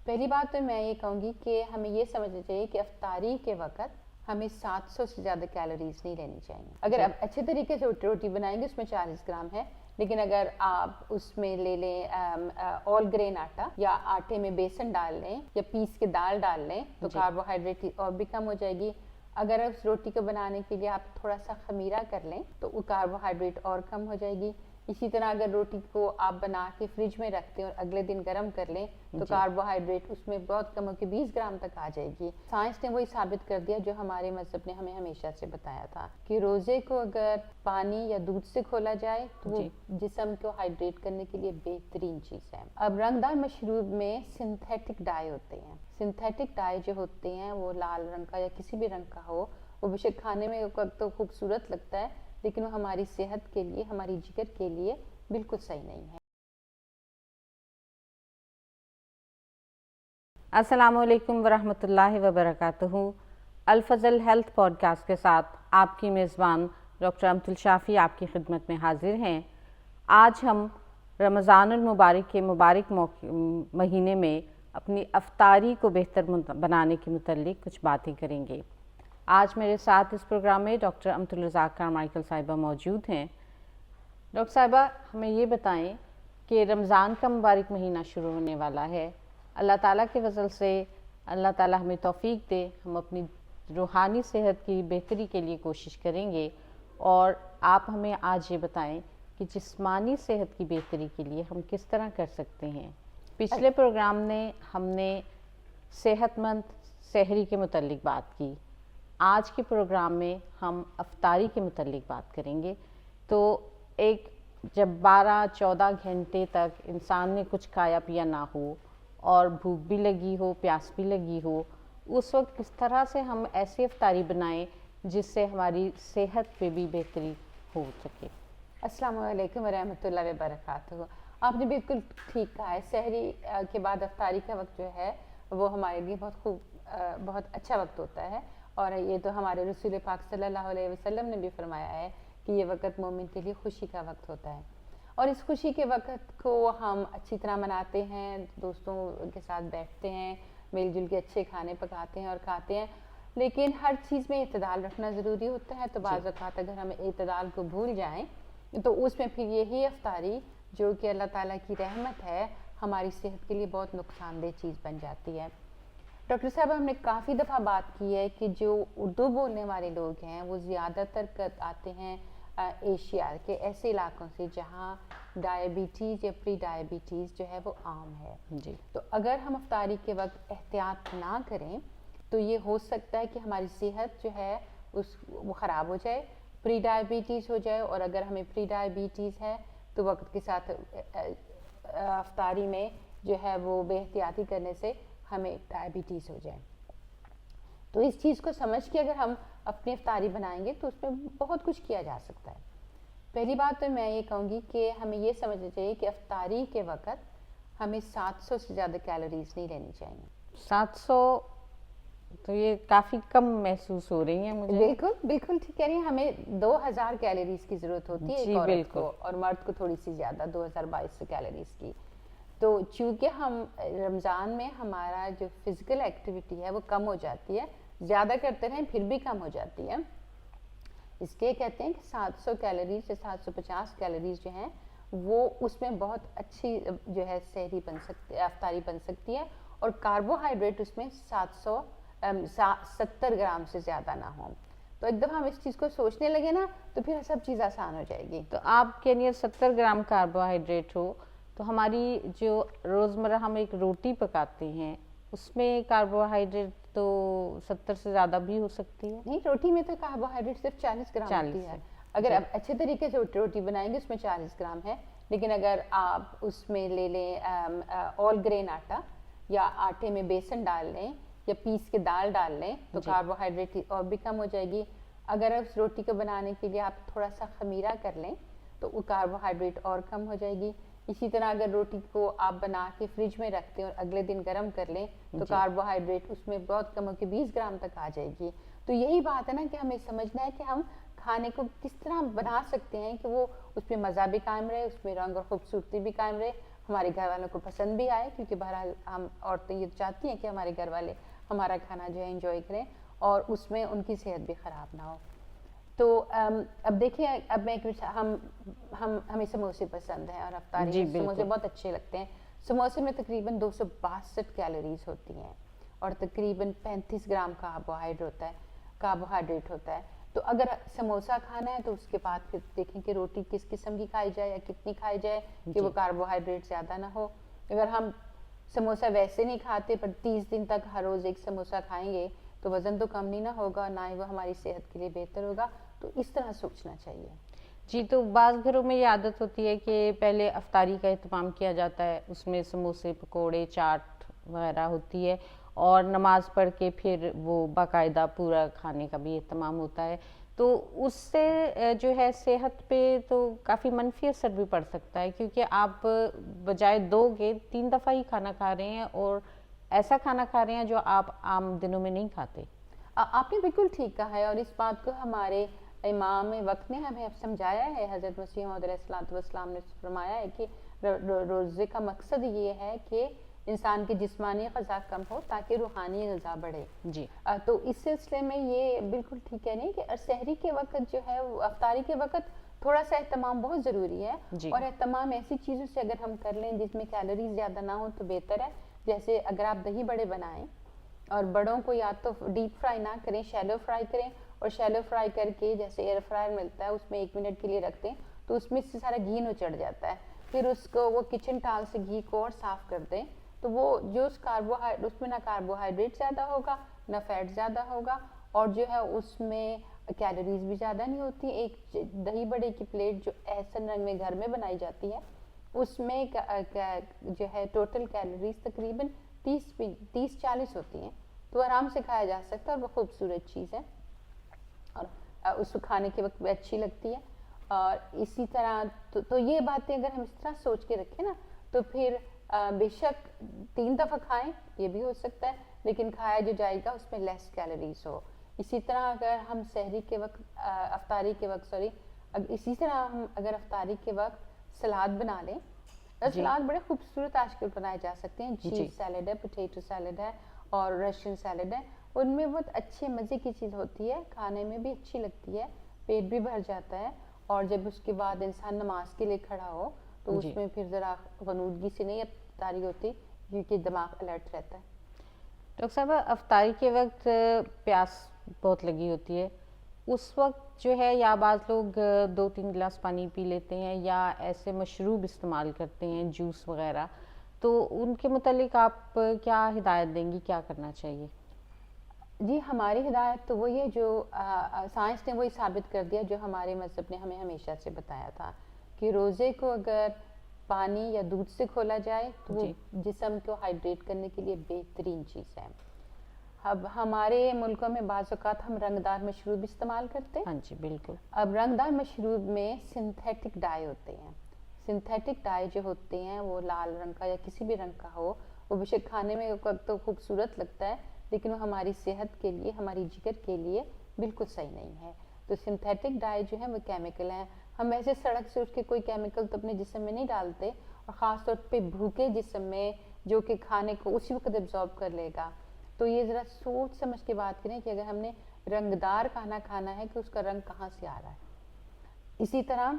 پہلی بات تو میں یہ کہوں گی کہ ہمیں یہ سمجھنا چاہیے کہ افطاری کے وقت ہمیں 700 سے زیادہ کیلوریز نہیں لینی چاہیے. اگر آپ اچھے طریقے سے روٹی بنائیں گے اس میں 40 گرام ہے، لیکن اگر آپ اس میں لے لیں آل گرین آٹا یا آٹے میں بیسن ڈال لیں یا پیس کے دال ڈال لیں تو کاربوہائیڈریٹ اور بھی کم ہو جائے گی. اگر اس روٹی کو بنانے کے لیے آپ تھوڑا سا خمیرہ کر لیں تو وہ کاربوہائیڈریٹ اور کم ہو جائے گی. اسی طرح اگر روٹی کو آپ بنا کے فریج میں رکھتے ہیں اور اگلے دن گرم کر لیں تو کاربوہائیڈریٹ اس میں بہت کم ہو کے 20 گرام تک آ جائے گی. سائنس نے وہی ثابت کر دیا جو ہمارے مذہب نے ہمیں ہمیشہ سے بتایا تھا کہ روزے کو اگر پانی یا دودھ سے کھولا جائے تو وہ جسم کو ہائیڈریٹ کرنے کے لیے بہترین چیز ہے. اب رنگدار مشروب میں سنتھیٹک ڈائی ہوتے ہیں. سنتھیٹک ڈائی جو ہوتے ہیں وہ لال رنگ کا یا کسی بھی رنگ کا ہو، وہ بے شک کھانے میں تو خوبصورت لگتا ہے لیکن وہ ہماری صحت کے لیے، ہماری جگر کے لیے بالکل صحیح نہیں ہے. السلام علیکم ورحمۃ اللہ وبرکاتہ. الفضل ہیلتھ پوڈ کاسٹ کے ساتھ آپ کی میزبان ڈاکٹر امت الشافی آپ کی خدمت میں حاضر ہیں. آج ہم رمضان المبارک کے مبارک مہینے میں اپنی افطاری کو بہتر بنانے کے متعلق کچھ باتیں کریں گے. آج میرے ساتھ اس پروگرام میں ڈاکٹر امت الرزاق کارمائیکل صاحبہ موجود ہیں. ڈاکٹر صاحبہ ہمیں یہ بتائیں کہ رمضان کا مبارک مہینہ شروع ہونے والا ہے. اللہ تعالیٰ کے فضل سے اللہ تعالیٰ ہمیں توفیق دے، ہم اپنی روحانی صحت کی بہتری کے لیے کوشش کریں گے. اور آپ ہمیں آج یہ بتائیں کہ جسمانی صحت کی بہتری کے لیے ہم کس طرح کر سکتے ہیں. پچھلے پروگرام نے ہم نے صحت مند سحری کے متعلق بات کی. آج کے پروگرام میں ہم افطاری کے متعلق بات کریں گے. تو ایک جب 12-14 گھنٹے تک انسان نے کچھ کھایا پیا نہ ہو اور بھوک بھی لگی ہو، پیاس بھی لگی ہو، اس وقت کس طرح سے ہم ایسی افطاری بنائیں جس سے ہماری صحت پہ بھی بہتری ہو سکے. السلام علیکم ورحمۃ اللہ وبرکاتہ. آپ نے بالکل ٹھیک کہا ہے. سحری کے بعد افطاری کا وقت جو ہے وہ ہمارے لیے بہت اچھا وقت ہوتا ہے، اور یہ تو ہمارے رسول پاک صلی اللہ علیہ وسلم نے بھی فرمایا ہے کہ یہ وقت مومن کے لیے خوشی کا وقت ہوتا ہے. اور اس خوشی کے وقت کو ہم اچھی طرح مناتے ہیں، دوستوں کے ساتھ بیٹھتے ہیں، مل جل کے اچھے کھانے پکاتے ہیں اور کھاتے ہیں. لیکن ہر چیز میں اعتدال رکھنا ضروری ہوتا ہے. تو بعض اوقات اگر ہم اعتدال کو بھول جائیں تو اس میں پھر یہی افطاری جو کہ اللہ تعالیٰ کی رحمت ہے ہماری صحت کے لیے بہت نقصان دہ چیز بن جاتی ہے. ڈاکٹر صاحب ہم نے کافی دفعہ بات کی ہے کہ جو اردو بولنے والے لوگ ہیں وہ زیادہ تر آتے ہیں ایشیا کے ایسے علاقوں سے جہاں ڈائبٹیز یا پری ڈائبٹیز جو ہے وہ عام ہے. تو اگر ہم افطاری کے وقت احتیاط نہ کریں تو یہ ہو سکتا ہے کہ ہماری صحت جو ہے وہ خراب ہو جائے، پری ڈائبٹیز ہو جائے. اور اگر ہمیں پری ڈائبٹیز ہے تو وقت کے ساتھ افطاری میں جو ہے وہ بے احتیاطی کرنے سے ہمیں ڈائبٹیز ہو جائے. تو اس چیز کو سمجھ کے اگر ہم اپنی افطاری بنائیں گے تو اس میں بہت کچھ کیا جا سکتا ہے. پہلی بات تو میں یہ کہوں گی کہ ہمیں یہ سمجھنا چاہیے کہ افطاری کے وقت ہمیں 700 سے زیادہ کیلوریز نہیں لینی چاہیے. 700 تو یہ کافی کم محسوس ہو رہی ہیں مجھے. بالکل ٹھیک کہہ رہی ہیں. ہمیں 2000 کیلوریز کی ضرورت ہوتی ہے ایک عورت کو، اور مرد کو تھوڑی سی زیادہ 2200 کیلوریز کی. تو چونکہ ہم رمضان میں ہمارا جو فزیکل ایکٹیویٹی ہے وہ کم ہو جاتی ہے، زیادہ کرتے رہیں پھر بھی کم ہو جاتی ہے، اس لیے کہتے ہیں کہ 700 کیلوریز یا 750 کیلوریز جو ہیں وہ اس میں بہت اچھی جو ہے سحری بن سکتی، افطاری بن سکتی ہے. اور کاربوہائیڈریٹ اس میں 770 گرام سے زیادہ نہ ہوں. تو ایک دفعہ ہم اس چیز کو سوچنے لگے نا تو پھر سب چیز آسان ہو جائے گی. تو آپ کے لیے 70 گرام کاربوہائیڈریٹ ہو تو ہماری جو روزمرہ ہم ایک روٹی پکاتے ہیں اس میں کاربوہائیڈریٹ تو 70 سے زیادہ بھی ہو سکتی ہے. نہیں، روٹی میں تو کاربوہائیڈریٹ صرف 40 گرام ہوتی ہے. اگر آپ اچھے طریقے سے روٹی بنائیں گے اس میں 40 گرام ہے. لیکن اگر آپ اس میں لے لیں آل گرین آٹا یا آٹے میں بیسن ڈال لیں یا پیس کے دال ڈال لیں تو کاربوہائیڈریٹ اور بھی کم ہو جائے گی. اگر اس روٹی کو بنانے کے لیے آپ تھوڑا سا خمیرہ کر لیں تو وہ کاربوہائیڈریٹ اور کم ہو جائے گی. اسی طرح اگر روٹی کو آپ بنا کے فریج میں رکھتے ہیں اور اگلے دن گرم کر لیں تو کاربوہائیڈریٹ اس میں بہت کم ہو کے 20 گرام تک آ جائے گی. تو یہی بات ہے نا کہ ہمیں سمجھنا ہے کہ ہم کھانے کو کس طرح بنا سکتے ہیں کہ وہ اس میں مزہ بھی قائم رہے، اس میں رنگ اور خوبصورتی بھی قائم رہے، ہمارے گھر والوں کو پسند بھی آئے, کیونکہ بہرحال ہم عورتیں یہ چاہتی ہیں کہ ہمارے گھر والے ہمارا کھانا جو ہے انجوائے کریں اور اس میں ان کی صحت بھی خراب نہ ہو. تو اب دیکھیں, اب میں ہمیں سموسے پسند ہیں اور افطاری جی میں سموسے بہت اچھے لگتے ہیں. سموسے میں تقریباً 262 کیلوریز ہوتی ہیں اور تقریباً 35 گرام کاربوہائیڈریٹ ہوتا ہے. تو اگر سموسہ کھانا ہے تو اس کے بعد پھر دیکھیں کہ روٹی کس قسم کی کھائی جائے یا کتنی کھائی جائے کہ وہ کاربوہائیڈریٹ زیادہ نہ ہو. اگر ہم سموسہ ویسے نہیں کھاتے پر 30 دن تک ہر روز ایک سموسہ کھائیں گے تو وزن تو کم نہیں نہ ہوگا, نہ ہی وہ ہماری صحت کے لیے بہتر ہوگا. تو اس طرح سوچنا چاہیے. جی, تو بعض گھروں میں یہ عادت ہوتی ہے کہ پہلے افطاری کا اہتمام کیا جاتا ہے, اس میں سموسے, پکوڑے, چاٹ وغیرہ ہوتی ہے اور نماز پڑھ کے پھر وہ باقاعدہ پورا کھانے کا بھی اہتمام ہوتا ہے. تو اس سے جو ہے صحت پہ تو کافی منفی اثر بھی پڑ سکتا ہے, کیونکہ آپ بجائے 2 کے 3 دفعہ ہی کھانا کھا رہے ہیں اور ایسا کھانا کھا رہے ہیں جو آپ عام دنوں میں نہیں کھاتے. آپ نے بالکل ٹھیک کہا ہے, اور اس بات کو ہمارے امام وقت نے ہمیں سمجھایا ہے. حضرت مسیح موعود علیہ الصلوۃ والسلام نے فرمایا ہے کہ روزے کا مقصد یہ ہے کہ انسان کی جسمانی غذا کم ہو تاکہ روحانی غذا بڑھے. جی, تو اس سلسلے میں یہ بالکل ٹھیک ہے نہیں کہ سحری کے وقت جو ہے, افطاری کے وقت تھوڑا سا اہتمام بہت ضروری ہے. اور اہتمام ایسی چیزوں سے اگر ہم کر لیں جس میں کیلوریز زیادہ نہ ہوں تو بہتر ہے. جیسے اگر آپ دہی بڑے بنائیں اور بڑوں کو یا تو ڈیپ فرائی نہ کریں, شیلو فرائی کریں, اور شیلو فرائی کر کے جیسے ایئر فرائر ملتا ہے اس میں 1 منٹ کے لیے رکھ دیں تو اس میں سے سارا گھی نہ چڑھ جاتا ہے. پھر اس کو وہ کچن ٹال سے گھی کو اور صاف کر دیں تو وہ جو اس میں نہ کاربوہائیڈریٹ زیادہ ہوگا نہ فیٹ زیادہ ہوگا, اور جو ہے اس میں کیلوریز بھی زیادہ نہیں ہوتی. ایک دہی بڑے کی پلیٹ جو احسن رنگ میں گھر میں بنائی جاتی ہے اس میں جو ہے ٹوٹل کیلوریز تقریباً 30-40 ہوتی ہیں. تو آرام سے کھایا جا سکتا ہے اور وہ خوبصورت چیز ہے اور اس کو کھانے کے وقت بھی اچھی لگتی ہے. اور اسی طرح تو یہ باتیں اگر ہم اس طرح سوچ کے رکھیں نا تو پھر بے شک 3 دفعہ کھائیں یہ بھی ہو سکتا ہے, لیکن کھایا جو جائے گا اس میں لیس کیلوریز ہو. اسی طرح اگر ہم سحری کے وقت اسی طرح ہم اگر افطاری کے وقت سلاد بنا لیں, سلاد بڑے خوبصورت آج کل بنائے جا سکتے ہیں. چیز سیلڈ ہے, پوٹیٹو سیلڈ ہے اور رشین سیلڈ ہے. ان میں بہت اچھے مزے کی چیز ہوتی ہے, کھانے میں بھی اچھی لگتی ہے, پیٹ بھی بھر جاتا ہے. اور جب اس کے بعد انسان نماز کے لیے کھڑا ہو تو اس میں پھر ذرا غنودگی سے نہیں افطاری ہوتی کیونکہ دماغ الرٹ رہتا ہے. ڈاکٹر صاحب, افطاری کے وقت پیاس بہت لگی ہوتی ہے, اس وقت جو ہے یا بعض لوگ 2-3 گلاس پانی پی لیتے ہیں یا ایسے مشروب استعمال کرتے ہیں, جوس وغیرہ, تو ان کے متعلق آپ کیا ہدایت دیں گی, کیا کرنا چاہیے؟ جی, ہماری ہدایت تو وہی ہے جو سائنس نے وہی ثابت کر دیا جو ہمارے مذہب نے ہمیں ہمیشہ سے بتایا تھا کہ روزے کو اگر پانی یا دودھ سے کھولا جائے تو وہ جسم کو ہائیڈریٹ کرنے کے لیے بہترین چیز ہے. اب ہمارے ملکوں میں بعض اوقات ہم رنگدار مشروب استعمال کرتے ہیں. ہاں جی, بالکل. اب رنگدار مشروب میں سنتھیٹک ڈائی ہوتے ہیں. سنتھیٹک ڈائی جو ہوتے ہیں وہ لال رنگ کا یا کسی بھی رنگ کا ہو, وہ بے شک کھانے میں تو خوبصورت لگتا ہے لیکن وہ ہماری صحت کے لیے, ہماری جگر کے لیے بالکل صحیح نہیں ہے. تو سنتھیٹک ڈائی جو ہے وہ کیمیکل ہیں. ہم ایسے سڑک سے اٹھ کے کوئی کیمیکل تو اپنے جسم میں نہیں ڈالتے, اور خاص طور پہ بھوکے جسم میں جو کہ کھانے کو اسی وقت ایبزارب کر لے گا. تو یہ ذرا سوچ سمجھ کے بات کریں کہ اگر ہم نے رنگدار کھانا کھانا ہے کہ اس کا رنگ کہاں سے آ رہا ہے. اسی طرح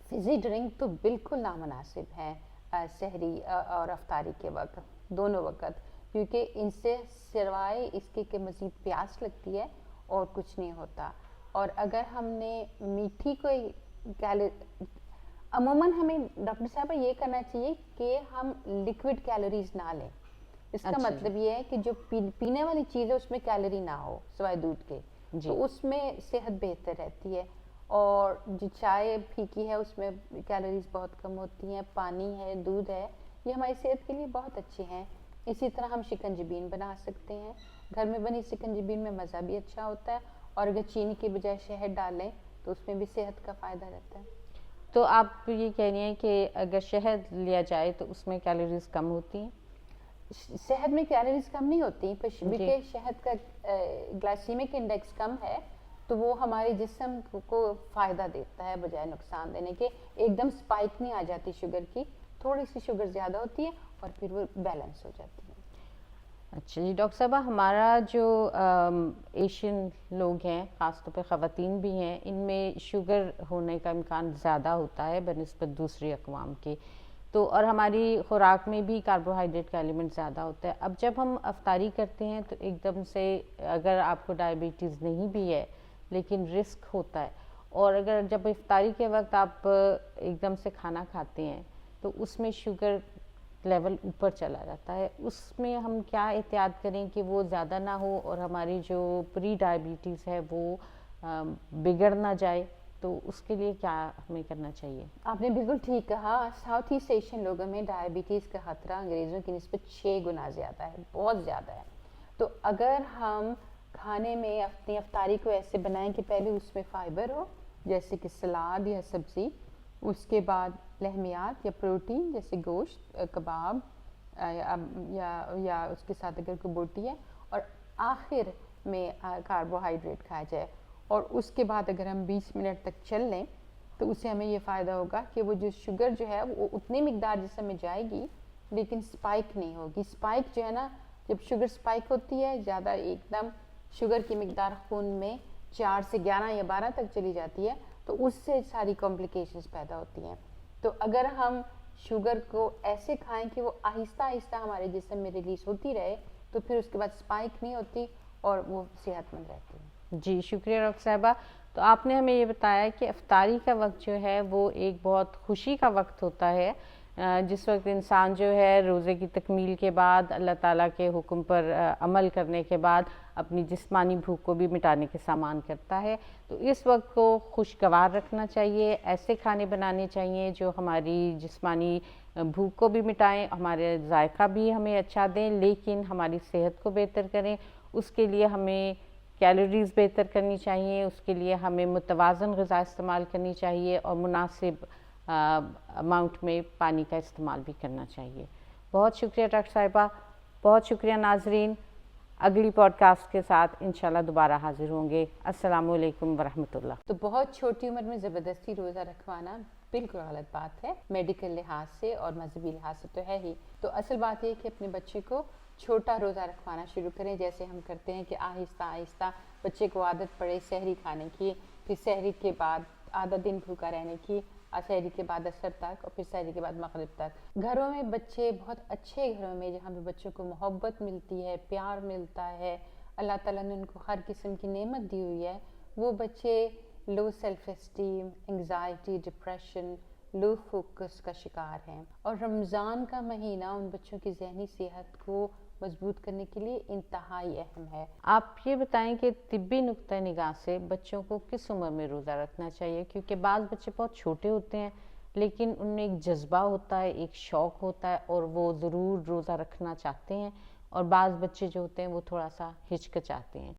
فزی ڈرنک تو بالکل نامناسب ہے سحری اور افطاری کے وقت, دونوں وقت, کیونکہ ان سے سوائے اس کے کہ مزید پیاس لگتی ہے اور کچھ نہیں ہوتا. اور اگر ہم نے میٹھی کوئی عموماً ہمیں ڈاکٹر صاحبہ یہ کرنا چاہیے کہ ہم لیکوڈ کیلوریز نہ لیں. اس کا مطلب یہ ہے کہ جو پینے والی چیز ہے اس میں کیلوری نہ ہو سوائے دودھ کے, تو اس میں صحت بہتر رہتی ہے. اور جو چائے پھیکی ہے اس میں کیلوریز بہت کم ہوتی ہیں, پانی ہے, دودھ ہے, یہ ہماری صحت کے لیے بہت اچھے ہیں. اسی طرح ہم شکنجبین بنا سکتے ہیں. گھر میں بنی شکنجبین میں مزہ بھی اچھا ہوتا ہے, اور اگر چینی کے بجائے شہد ڈالیں تو اس میں بھی صحت کا فائدہ رہتا ہے. تو آپ یہ کہہ رہی ہیں کہ اگر شہد لیا جائے تو اس میں کیلوریز کم ہوتی ہیں؟ شہد میں کیلوریز کم نہیں ہوتی, کیونکہ شہد کا گلائسیمک انڈیکس کم ہے تو وہ ہمارے جسم کو فائدہ دیتا ہے بجائے نقصان دینے کے. ایک دم سپائک نہیں آ جاتی شوگر کی, تھوڑی سی شوگر زیادہ ہوتی ہے اور پھر وہ بیلنس ہو جاتی ہے. اچھا جی ڈاکٹر صاحبہ، ہمارا جو ایشین لوگ ہیں، خاص طور پہ خواتین بھی ہیں، ان میں شوگر ہونے کا امکان زیادہ ہوتا ہے بنسبت دوسری اقوام کے، تو اور ہماری خوراک میں بھی کاربوہائیڈریٹ کا ایلیمنٹ زیادہ ہوتا ہے. اب جب ہم افطاری کرتے ہیں تو ایک دم سے اگر آپ کو ڈائبٹیز نہیں بھی ہے لیکن رسک ہوتا ہے، اور اگر جب افطاری کے وقت آپ ایک دم سے کھانا کھاتے ہیں تو اس میں شوگر لیول اوپر چلا جاتا ہے، اس میں ہم کیا احتیاط کریں کہ وہ زیادہ نہ ہو اور ہماری جو پری ڈائبٹیز ہے وہ بگڑ نہ جائے، تو اس کے لیے کیا ہمیں کرنا چاہیے؟ آپ نے بالکل ٹھیک کہا. ساؤتھ ایسٹ ایشین لوگوں میں ڈائبٹیز کا خطرہ انگریزوں کی نسبت 6 گنا زیادہ ہے، بہت زیادہ ہے. تو اگر ہم کھانے میں اپنی افطاری کو ایسے بنائیں کہ پہلے اس میں فائبر ہو جیسے کہ سلاد یا سبزی، اس کے بعد لحمیات یا پروٹین جیسے گوشت، کباب یا اس کے ساتھ اگر کوئی بوٹی ہے، اور آخر میں کاربوہائیڈریٹ کھایا جائے، اور اس کے بعد اگر ہم 20 منٹ تک چل لیں تو اس سے ہمیں یہ فائدہ ہوگا کہ وہ جو شوگر جو ہے وہ اتنی مقدار جسم میں جائے گی لیکن سپائک نہیں ہوگی. سپائک جو ہے نا، جب شوگر سپائک ہوتی ہے زیادہ، ایک دم شوگر کی مقدار خون میں 4 سے 11 یا 12 تک چلی جاتی ہے، تو اس سے ساری کمپلیکیشنز پیدا ہوتی ہیں. تو اگر ہم شوگر کو ایسے کھائیں کہ وہ آہستہ آہستہ ہمارے جسم میں ریلیز ہوتی رہے تو پھر اس کے بعد سپائک نہیں ہوتی اور وہ صحت مند رہتی ہے. جی شکریہ ڈاکٹر صاحبہ. تو آپ نے ہمیں یہ بتایا کہ افطاری کا وقت جو ہے وہ ایک بہت خوشی کا وقت ہوتا ہے، جس وقت انسان جو ہے روزے کی تکمیل کے بعد اللہ تعالیٰ کے حکم پر عمل کرنے کے بعد اپنی جسمانی بھوک کو بھی مٹانے کے سامان کرتا ہے. تو اس وقت کو خوشگوار رکھنا چاہیے، ایسے کھانے بنانے چاہیے جو ہماری جسمانی بھوک کو بھی مٹائیں، ہمارے ذائقہ بھی ہمیں اچھا دیں لیکن ہماری صحت کو بہتر کریں. اس کے لیے ہمیں کیلوریز بہتر کرنی چاہیے، اس کے لیے ہمیں متوازن غذا استعمال کرنی چاہیے اور مناسب اماؤنٹ میں پانی کا استعمال بھی کرنا چاہیے. بہت شکریہ ڈاکٹر صاحبہ، بہت شکریہ ناظرین. اگلی پوڈ کاسٹ کے ساتھ انشاءاللہ دوبارہ حاضر ہوں گے. السلام علیکم ورحمۃ اللہ. تو بہت چھوٹی عمر میں زبردستی روزہ رکھوانا بالکل غلط بات ہے، میڈیکل لحاظ سے اور مذہبی لحاظ سے تو ہے ہی. تو اصل بات یہ کہ اپنے بچے کو چھوٹا روزہ رکھوانا شروع کریں، جیسے ہم کرتے ہیں کہ آہستہ آہستہ بچے کو عادت پڑے سحری کھانے کی، پھر سحری کے بعد آدھا دن بھوکا رہنے کی، سحری کے بعد عصر تک، اور پھر سحری کے بعد مغرب تک. گھروں میں بچے بہت اچھے گھروں میں جہاں پہ بچوں کو محبت ملتی ہے، پیار ملتا ہے، اللہ تعالیٰ نے ان کو ہر قسم کی نعمت دی ہوئی ہے، وہ بچے low self esteem, anxiety, depression, low focus کا شکار ہیں. اور رمضان کا مہینہ ان بچوں کی ذہنی صحت کو مضبوط کرنے کے لیے انتہائی اہم ہے. آپ یہ بتائیں کہ طبی نقطہ نگاہ سے بچوں کو کس عمر میں روزہ رکھنا چاہیے؟ کیونکہ بعض بچے بہت چھوٹے ہوتے ہیں لیکن ان میں ایک جذبہ ہوتا ہے، ایک شوق ہوتا ہے اور وہ ضرور روزہ رکھنا چاہتے ہیں، اور بعض بچے جو ہوتے ہیں وہ تھوڑا سا ہچکچاتے ہیں.